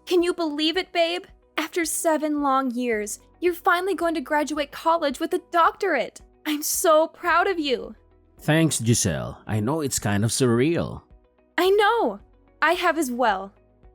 Can you believe it, babe? After 7 long years, you're finally going to graduate college with a doctorate. I'm so proud of you. Thanks, Giselle. I know it's kind of surreal. I know. I have as well.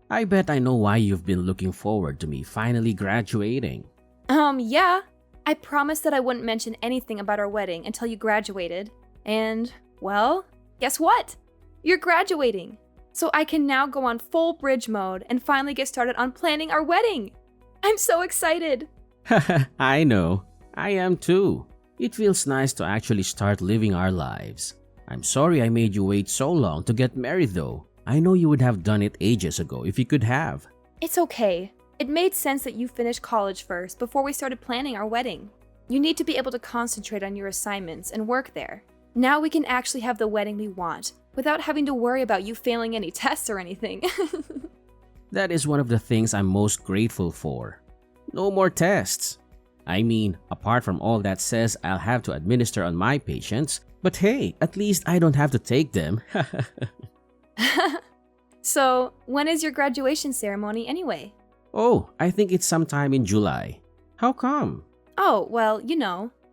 I bet I know why you've been looking forward to me finally graduating. Yeah. I promised that I wouldn't mention anything about our wedding until you graduated. And, well, guess what? You're graduating. So I can now go on full bridge mode and finally get started on planning our wedding. I'm so excited. I know. I am too. It feels nice to actually start living our lives. I'm sorry I made you wait so long to get married though. I know you would have done it ages ago if you could have. It's okay. It made sense that you finish college first before we started planning our wedding. You need to be able to concentrate on your assignments and work there. Now we can actually have the wedding we want without having to worry about you failing any tests or anything. That is one of the things I'm most grateful for. No more tests. I mean, apart from all that says I'll have to administer on my patients, but hey, at least I don't have to take them. So, when is your graduation ceremony anyway? Oh, I think it's sometime in July. How come? Oh, well,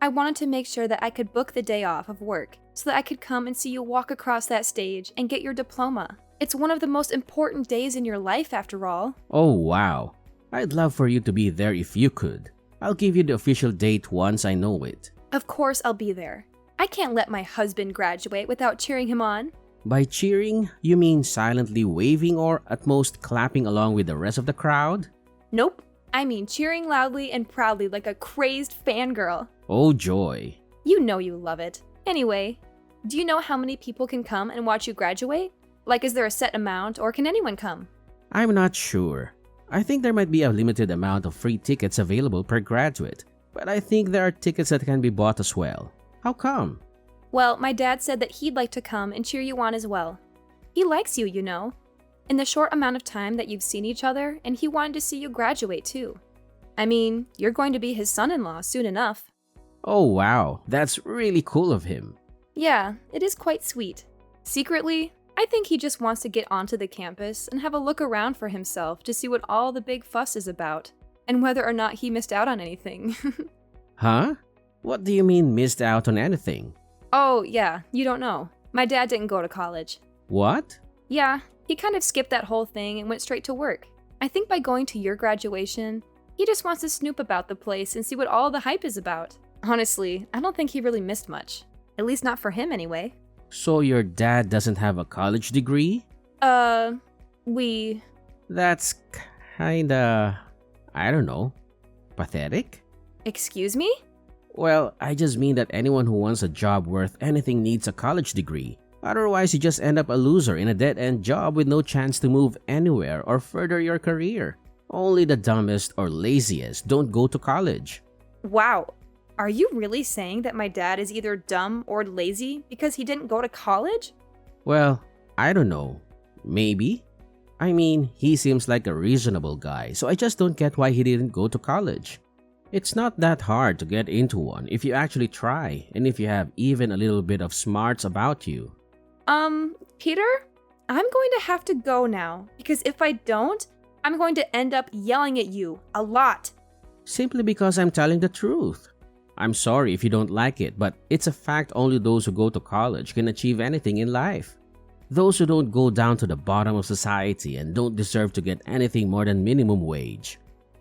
I wanted to make sure that I could book the day off of work so that I could come and see you walk across that stage and get your diploma. It's one of the most important days in your life, after all. Oh, wow. I'd love for you to be there if you could. I'll give you the official date once I know it. Of course I'll be there. I can't let my husband graduate without cheering him on. By cheering, you mean silently waving or at most clapping along with the rest of the crowd? Nope. I mean cheering loudly and proudly like a crazed fangirl. Oh, joy. You know you love it. Anyway, do you know how many people can come and watch you graduate? Like, is there a set amount or can anyone come? I'm not sure. I think there might be a limited amount of free tickets available per graduate, but I think there are tickets that can be bought as well. How come? Well, my dad said that he'd like to come and cheer you on as well. He likes you, in the short amount of time that you've seen each other, and he wanted to see you graduate too. I mean, you're going to be his son-in-law soon enough. Oh wow, that's really cool of him. Yeah, it is quite sweet. Secretly, I think he just wants to get onto the campus and have a look around for himself to see what all the big fuss is about, and whether or not he missed out on anything. Huh? What do you mean missed out on anything? Oh, yeah, you don't know. My dad didn't go to college. What? Yeah, he kind of skipped that whole thing and went straight to work. I think by going to your graduation, he just wants to snoop about the place and see what all the hype is about. Honestly, I don't think he really missed much. At least not for him anyway. So your dad doesn't have a college degree? We... That's kinda... I don't know. Pathetic? Excuse me? Well, I just mean that anyone who wants a job worth anything needs a college degree. Otherwise, you just end up a loser in a dead-end job with no chance to move anywhere or further your career. Only the dumbest or laziest don't go to college. Wow. Are you really saying that my dad is either dumb or lazy because he didn't go to college? Well, I don't know. Maybe. I mean, he seems like a reasonable guy, so I just don't get why he didn't go to college. It's not that hard to get into one if you actually try and if you have even a little bit of smarts about you. Peter? I'm going to have to go now because if I don't, I'm going to end up yelling at you a lot. Simply because I'm telling the truth. I'm sorry if you don't like it, but it's a fact only those who go to college can achieve anything in life. Those who don't go down to the bottom of society and don't deserve to get anything more than minimum wage.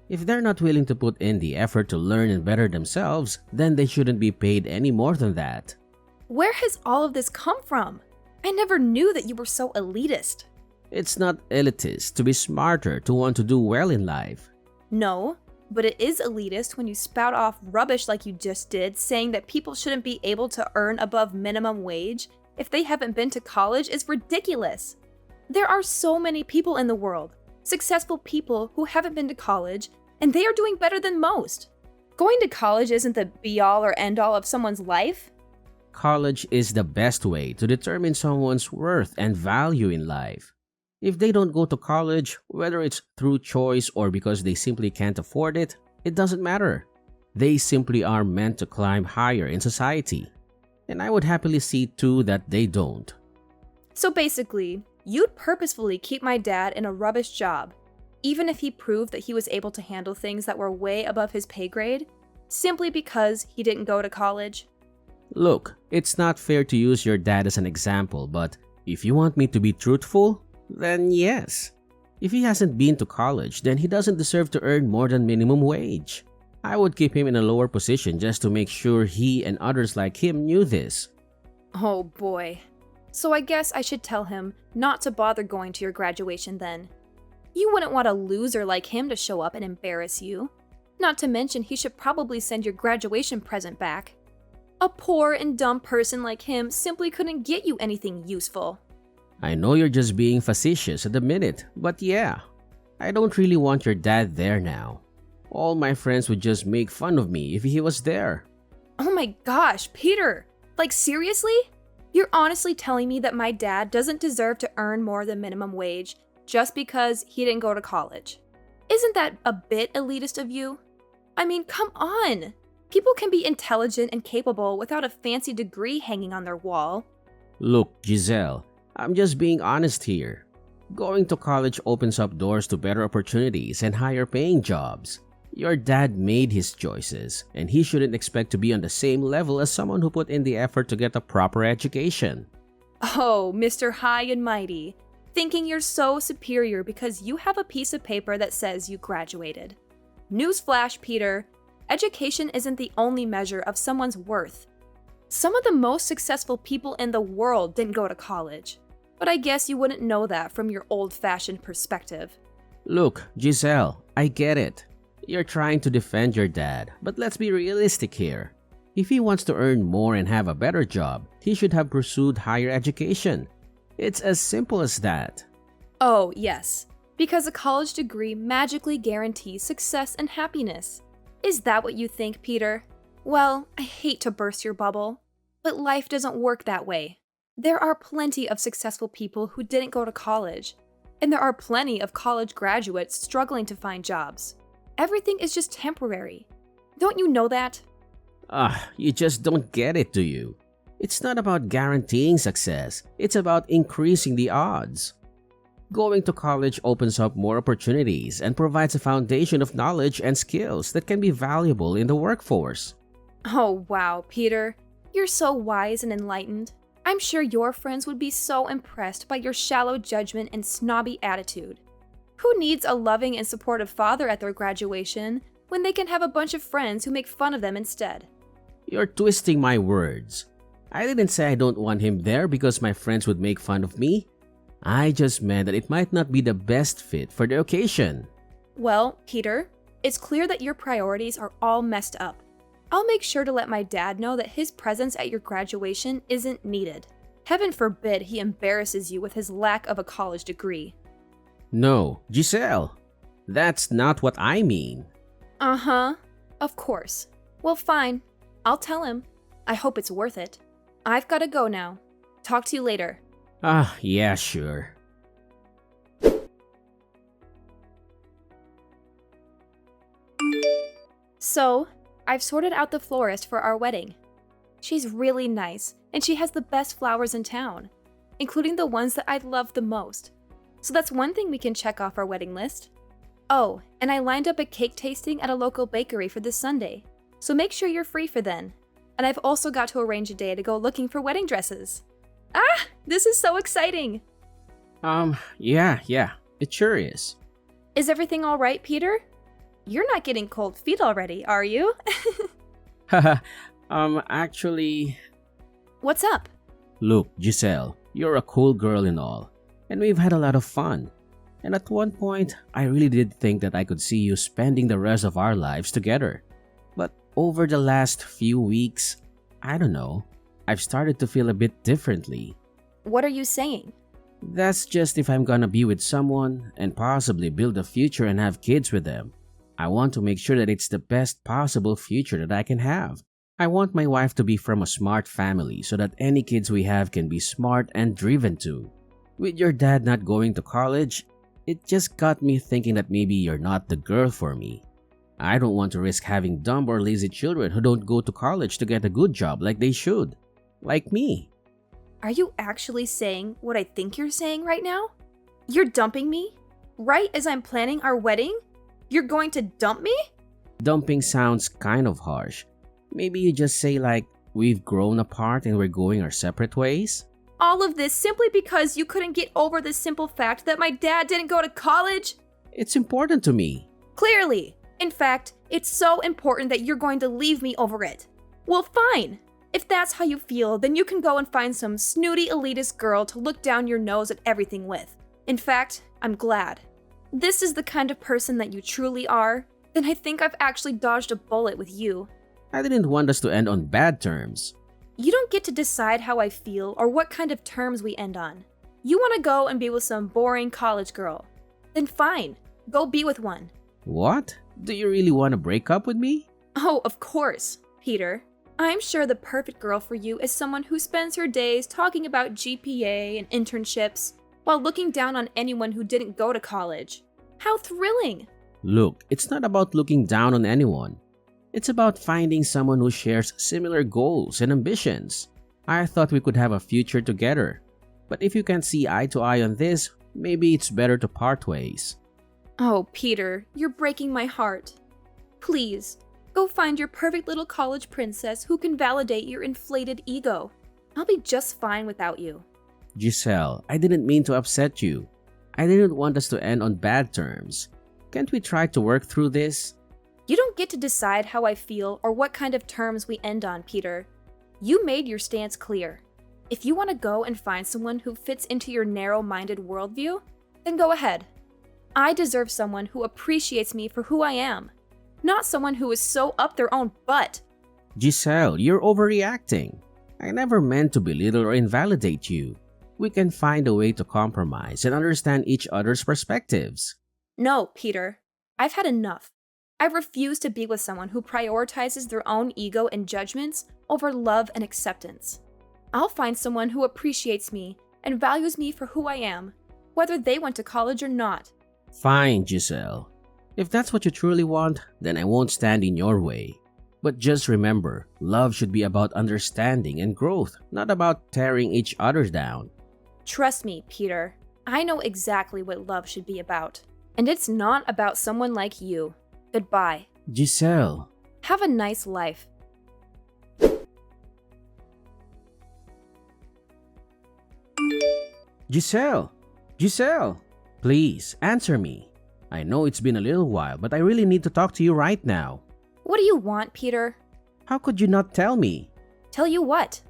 If they're not willing to put in the effort to learn and better themselves, then they shouldn't be paid any more than that. Where has all of this come from? I never knew that you were so elitist. It's not elitist to be smarter to want to do well in life. No, but it is elitist when you spout off rubbish like you just did, saying that people shouldn't be able to earn above minimum wage if they haven't been to college is ridiculous. There are so many people in the world, successful people who haven't been to college, and they are doing better than most. Going to college isn't the be-all or end-all of someone's life. College is the best way to determine someone's worth and value in life. If they don't go to college, whether it's through choice or because they simply can't afford it, it doesn't matter. They simply are meant to climb higher in society. And I would happily see too that they don't. So basically, you'd purposefully keep my dad in a rubbish job. even if he proved that he was able to handle things that were way above his pay grade, simply because he didn't go to college? Look, it's not fair to use your dad as an example, but if you want me to be truthful, then yes. If he hasn't been to college, then he doesn't deserve to earn more than minimum wage. I would keep him in a lower position just to make sure he and others like him knew this. Oh boy. So I guess I should tell him not to bother going to your graduation then. You wouldn't want a loser like him to show up and embarrass you. Not to mention he should probably send your graduation present back. A poor and dumb person like him simply couldn't get you anything useful. I know you're just being facetious at the minute, but yeah, I don't really want your dad there now. All my friends would just make fun of me if he was there. Oh my gosh, Peter! Like seriously? You're honestly telling me that my dad doesn't deserve to earn more than minimum wage just because he didn't go to college? Isn't that a bit elitist of you? I mean, come on! People can be intelligent and capable without a fancy degree hanging on their wall. Look, Giselle, I'm just being honest here. Going to college opens up doors to better opportunities and higher paying jobs. Your dad made his choices, and he shouldn't expect to be on the same level as someone who put in the effort to get a proper education. Oh, Mr. High and Mighty, thinking you're so superior because you have a piece of paper that says you graduated. Newsflash, Peter, education isn't the only measure of someone's worth. Some of the most successful people in the world didn't go to college, but I guess you wouldn't know that from your old-fashioned perspective. Look, Giselle, I get it. You're trying to defend your dad, but let's be realistic here. If he wants to earn more and have a better job, he should have pursued higher education. It's as simple as that. Oh, yes, because a college degree magically guarantees success and happiness. Is that what you think, Peter? Well, I hate to burst your bubble, but life doesn't work that way. There are plenty of successful people who didn't go to college, and there are plenty of college graduates struggling to find jobs. Everything is just temporary. Don't you know that? You just don't get it, do you? It's not about guaranteeing success, it's about increasing the odds. Going to college opens up more opportunities and provides a foundation of knowledge and skills that can be valuable in the workforce. Oh wow, Peter. You're so wise and enlightened. I'm sure your friends would be so impressed by your shallow judgment and snobby attitude. Who needs a loving and supportive father at their graduation when they can have a bunch of friends who make fun of them instead? You're twisting my words. I didn't say I don't want him there because my friends would make fun of me. I just meant that it might not be the best fit for the occasion. Well, Peter, it's clear that your priorities are all messed up. I'll make sure to let my dad know that his presence at your graduation isn't needed. Heaven forbid he embarrasses you with his lack of a college degree. No, Giselle, that's not what I mean. Uh-huh, of course. Well, fine. I'll tell him. I hope it's worth it. I've gotta go now. Talk to you later. Yeah, sure. So, I've sorted out the florist for our wedding. She's really nice, and she has the best flowers in town, including the ones that I love the most. So that's one thing we can check off our wedding list. Oh, and I lined up a cake tasting at a local bakery for this Sunday, so make sure you're free for then. And I've also got to arrange a day to go looking for wedding dresses. Ah, this is so exciting! Yeah, it sure is. Is everything all right, Peter? You're not getting cold feet already, are you? Actually... What's up? Look, Giselle, you're a cool girl and all, and we've had a lot of fun. And at one point, I really did think that I could see you spending the rest of our lives together. But over the last few weeks, I don't know, I've started to feel a bit differently. What are you saying? That's just if I'm gonna be with someone and possibly build a future and have kids with them. I want to make sure that it's the best possible future that I can have. I want my wife to be from a smart family so that any kids we have can be smart and driven too. With your dad not going to college, it just got me thinking that maybe you're not the girl for me. I don't want to risk having dumb or lazy children who don't go to college to get a good job like they should. Like me. Are you actually saying what I think you're saying right now? You're dumping me? Right as I'm planning our wedding? You're going to dump me? Dumping sounds kind of harsh. Maybe you just say like, we've grown apart and we're going our separate ways? All of this simply because you couldn't get over the simple fact that my dad didn't go to college? It's important to me. Clearly. In fact, it's so important that you're going to leave me over it. Well, fine. If that's how you feel, then you can go and find some snooty elitist girl to look down your nose at everything with. In fact, I'm glad. This is the kind of person that you truly are, then I think I've actually dodged a bullet with you. I didn't want us to end on bad terms. You don't get to decide how I feel or what kind of terms we end on. You want to go and be with some boring college girl. Then fine, go be with one. What? Do you really want to break up with me? Oh, of course, Peter. I'm sure the perfect girl for you is someone who spends her days talking about GPA and internships while looking down on anyone who didn't go to college. How thrilling! Look, it's not about looking down on anyone. It's about finding someone who shares similar goals and ambitions. I thought we could have a future together. But if you can't see eye to eye on this, maybe it's better to part ways. Oh, Peter, you're breaking my heart. Please, go find your perfect little college princess who can validate your inflated ego. I'll be just fine without you. Giselle, I didn't mean to upset you. I didn't want us to end on bad terms. Can't we try to work through this? You don't get to decide how I feel or what kind of terms we end on, Peter. You made your stance clear. If you want to go and find someone who fits into your narrow-minded worldview, then go ahead. I deserve someone who appreciates me for who I am, not someone who is so up their own butt. Giselle, you're overreacting. I never meant to belittle or invalidate you. We can find a way to compromise and understand each other's perspectives. No, Peter. I've had enough. I refuse to be with someone who prioritizes their own ego and judgments over love and acceptance. I'll find someone who appreciates me and values me for who I am, whether they went to college or not. Fine, Giselle. If that's what you truly want, then I won't stand in your way. But just remember, love should be about understanding and growth, not about tearing each other down. Trust me, Peter. I know exactly what love should be about. And it's not about someone like you. Goodbye. Giselle. Have a nice life. Giselle! Giselle! Please, answer me. I know it's been a little while, but I really need to talk to you right now. What do you want, Peter? How could you not tell me? Tell you what?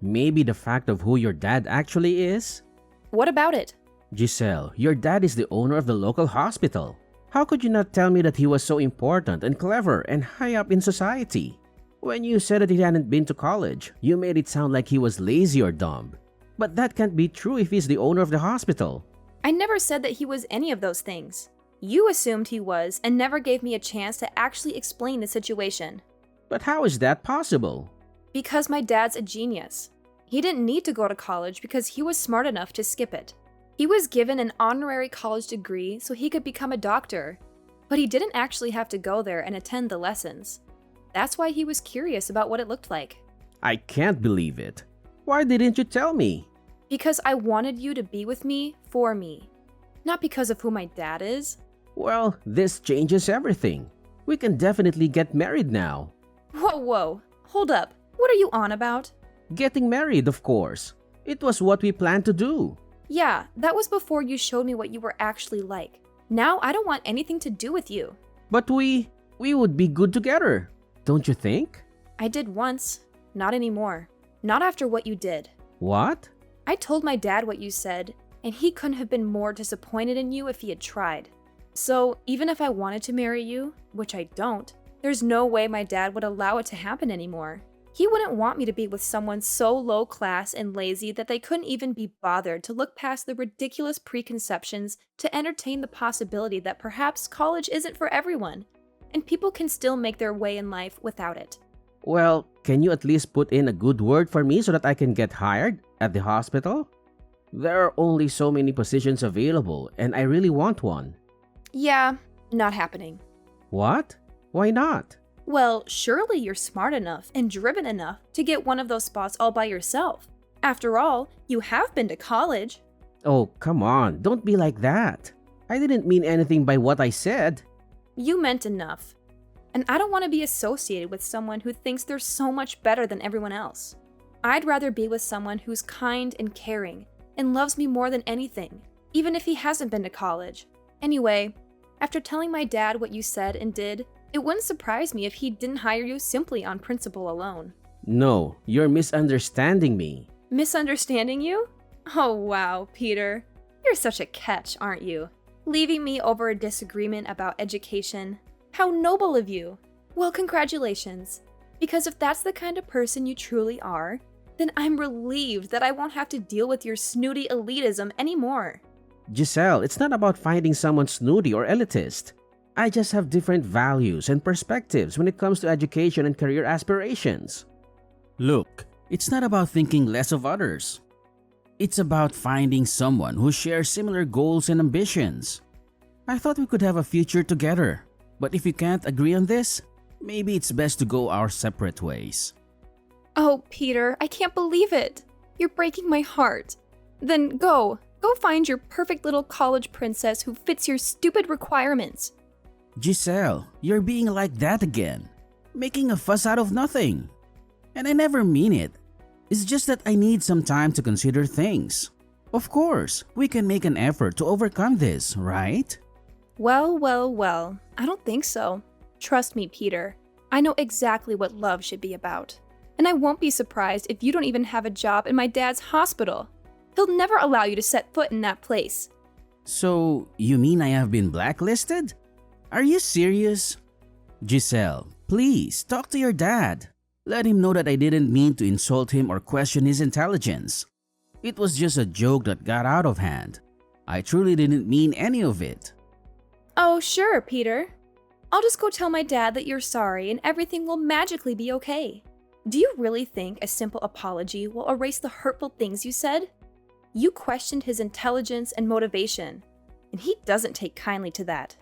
Maybe the fact of who your dad actually is? What about it? Giselle, your dad is the owner of the local hospital. How could you not tell me that he was so important and clever and high up in society? When you said that he hadn't been to college, you made it sound like he was lazy or dumb. But that can't be true if he's the owner of the hospital. I never said that he was any of those things. You assumed he was and never gave me a chance to actually explain the situation. But how is that possible? Because my dad's a genius. He didn't need to go to college because he was smart enough to skip it. He was given an honorary college degree so he could become a doctor, but he didn't actually have to go there and attend the lessons. That's why he was curious about what it looked like. I can't believe it. Why didn't you tell me? Because I wanted you to be with me for me, not because of who my dad is. Well, this changes everything. We can definitely get married now. Whoa, hold up. What are you on about? Getting married, of course. It was what we planned to do. Yeah, that was before you showed me what you were actually like. Now I don't want anything to do with you. But we would be good together, don't you think? I did once. Not anymore. Not after what you did. What? I told my dad what you said, and he couldn't have been more disappointed in you if he had tried. So, even if I wanted to marry you, which I don't, there's no way my dad would allow it to happen anymore. He wouldn't want me to be with someone so low class and lazy that they couldn't even be bothered to look past the ridiculous preconceptions to entertain the possibility that perhaps college isn't for everyone, and people can still make their way in life without it. Well, can you at least put in a good word for me so that I can get hired at the hospital? There are only so many positions available, and I really want one. Yeah, not happening. What? Why not? Well, surely you're smart enough and driven enough to get one of those spots all by yourself. After all, you have been to college. Oh, come on, don't be like that. I didn't mean anything by what I said. You meant enough. And I don't want to be associated with someone who thinks they're so much better than everyone else. I'd rather be with someone who's kind and caring and loves me more than anything, even if he hasn't been to college. Anyway, after telling my dad what you said and did, it wouldn't surprise me if he didn't hire you simply on principle alone. No, you're misunderstanding me. Misunderstanding you? Oh wow, Peter. You're such a catch, aren't you? Leaving me over a disagreement about education. How noble of you! Well, congratulations. Because if that's the kind of person you truly are, then I'm relieved that I won't have to deal with your snooty elitism anymore. Giselle, it's not about finding someone snooty or elitist. I just have different values and perspectives when it comes to education and career aspirations. Look, it's not about thinking less of others. It's about finding someone who shares similar goals and ambitions. I thought we could have a future together, but if you can't agree on this, maybe it's best to go our separate ways. Oh, Peter, I can't believe it. You're breaking my heart. Then go find your perfect little college princess who fits your stupid requirements. Giselle, you're being like that again, making a fuss out of nothing. And I never mean it. It's just that I need some time to consider things. Of course, we can make an effort to overcome this, right? Well, I don't think so. Trust me, Peter. I know exactly what love should be about. And I won't be surprised if you don't even have a job in my dad's hospital. He'll never allow you to set foot in that place. So, you mean I have been blacklisted? Are you serious? Giselle, please talk to your dad. Let him know that I didn't mean to insult him or question his intelligence. It was just a joke that got out of hand. I truly didn't mean any of it. Oh, sure, Peter. I'll just go tell my dad that you're sorry and everything will magically be okay. Do you really think a simple apology will erase the hurtful things you said? You questioned his intelligence and motivation, and he doesn't take kindly to that.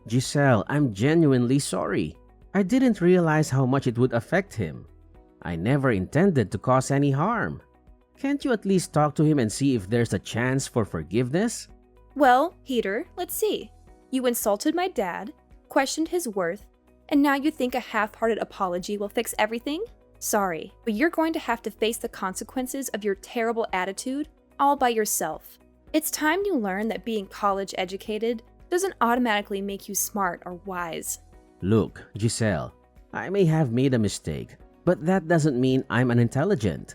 Giselle, I'm genuinely sorry. I didn't realize how much it would affect him. I never intended to cause any harm. Can't you at least talk to him and see if there's a chance for forgiveness? Well, Peter, let's see. You insulted my dad, questioned his worth, and now you think a half-hearted apology will fix everything? Sorry, but you're going to have to face the consequences of your terrible attitude all by yourself. It's time you learn that being college educated doesn't automatically make you smart or wise. Look, Giselle, I may have made a mistake, but that doesn't mean I'm unintelligent.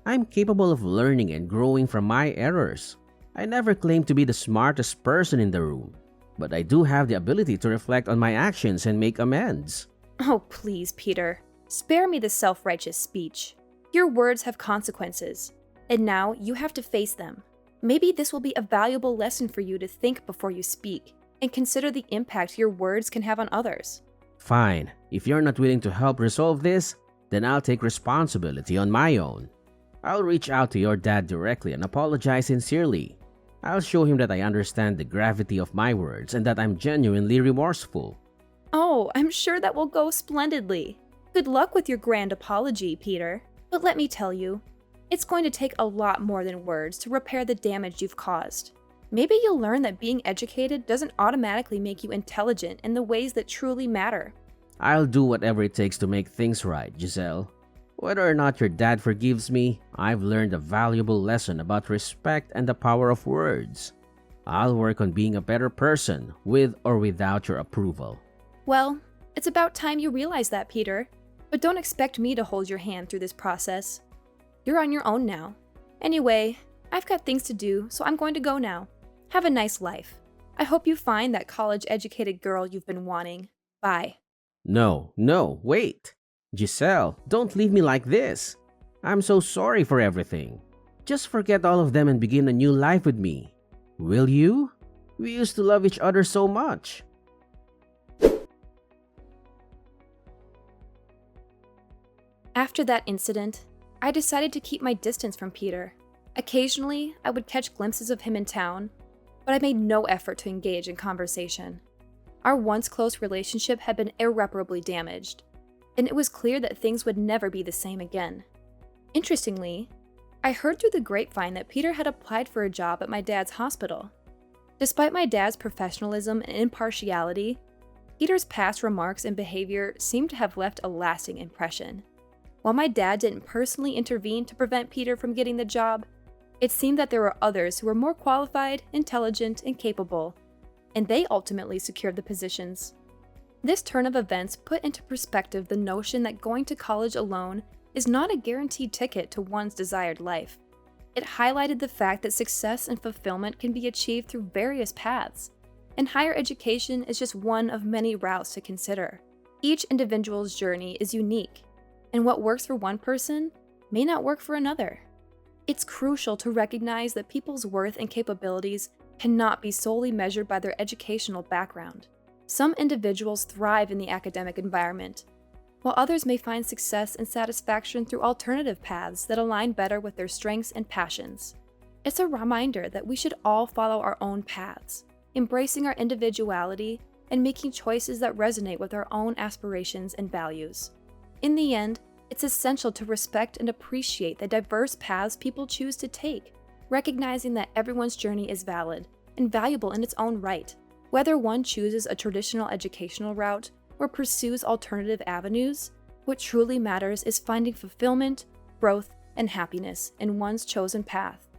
I'm capable of learning and growing from my errors. I never claimed to be the smartest person in the room, but I do have the ability to reflect on my actions and make amends. Oh, please, Peter. Spare me the self-righteous speech. Your words have consequences, and now you have to face them. Maybe this will be a valuable lesson for you to think before you speak and consider the impact your words can have on others. Fine, if you're not willing to help resolve this, then I'll take responsibility on my own. I'll reach out to your dad directly and apologize sincerely. I'll show him that I understand the gravity of my words and that I'm genuinely remorseful. Oh, I'm sure that will go splendidly. Good luck with your grand apology, Peter. But let me tell you, it's going to take a lot more than words to repair the damage you've caused. Maybe you'll learn that being educated doesn't automatically make you intelligent in the ways that truly matter. I'll do whatever it takes to make things right, Giselle. Whether or not your dad forgives me, I've learned a valuable lesson about respect and the power of words. I'll work on being a better person, with or without your approval. Well, it's about time you realize that, Peter. But don't expect me to hold your hand through this process. You're on your own now. Anyway, I've got things to do, so I'm going to go now. Have a nice life. I hope you find that college-educated girl you've been wanting. Bye. No, wait. Giselle, don't leave me like this. I'm so sorry for everything. Just forget all of them and begin a new life with me. Will you? We used to love each other so much. After that incident, I decided to keep my distance from Peter. Occasionally, I would catch glimpses of him in town, but I made no effort to engage in conversation. Our once close relationship had been irreparably damaged, and it was clear that things would never be the same again. Interestingly, I heard through the grapevine that Peter had applied for a job at my dad's hospital. Despite my dad's professionalism and impartiality, Peter's past remarks and behavior seem to have left a lasting impression. While my dad didn't personally intervene to prevent Peter from getting the job, it seemed that there were others who were more qualified, intelligent, and capable, and they ultimately secured the positions. This turn of events put into perspective the notion that going to college alone is not a guaranteed ticket to one's desired life. It highlighted the fact that success and fulfillment can be achieved through various paths, and higher education is just one of many routes to consider. Each individual's journey is unique, and what works for one person may not work for another. It's crucial to recognize that people's worth and capabilities cannot be solely measured by their educational background. Some individuals thrive in the academic environment, while others may find success and satisfaction through alternative paths that align better with their strengths and passions. It's a reminder that we should all follow our own paths, embracing our individuality and making choices that resonate with our own aspirations and values. In the end, it's essential to respect and appreciate the diverse paths people choose to take, recognizing that everyone's journey is valid and valuable in its own right. Whether one chooses a traditional educational route or pursues alternative avenues, what truly matters is finding fulfillment, growth, and happiness in one's chosen path.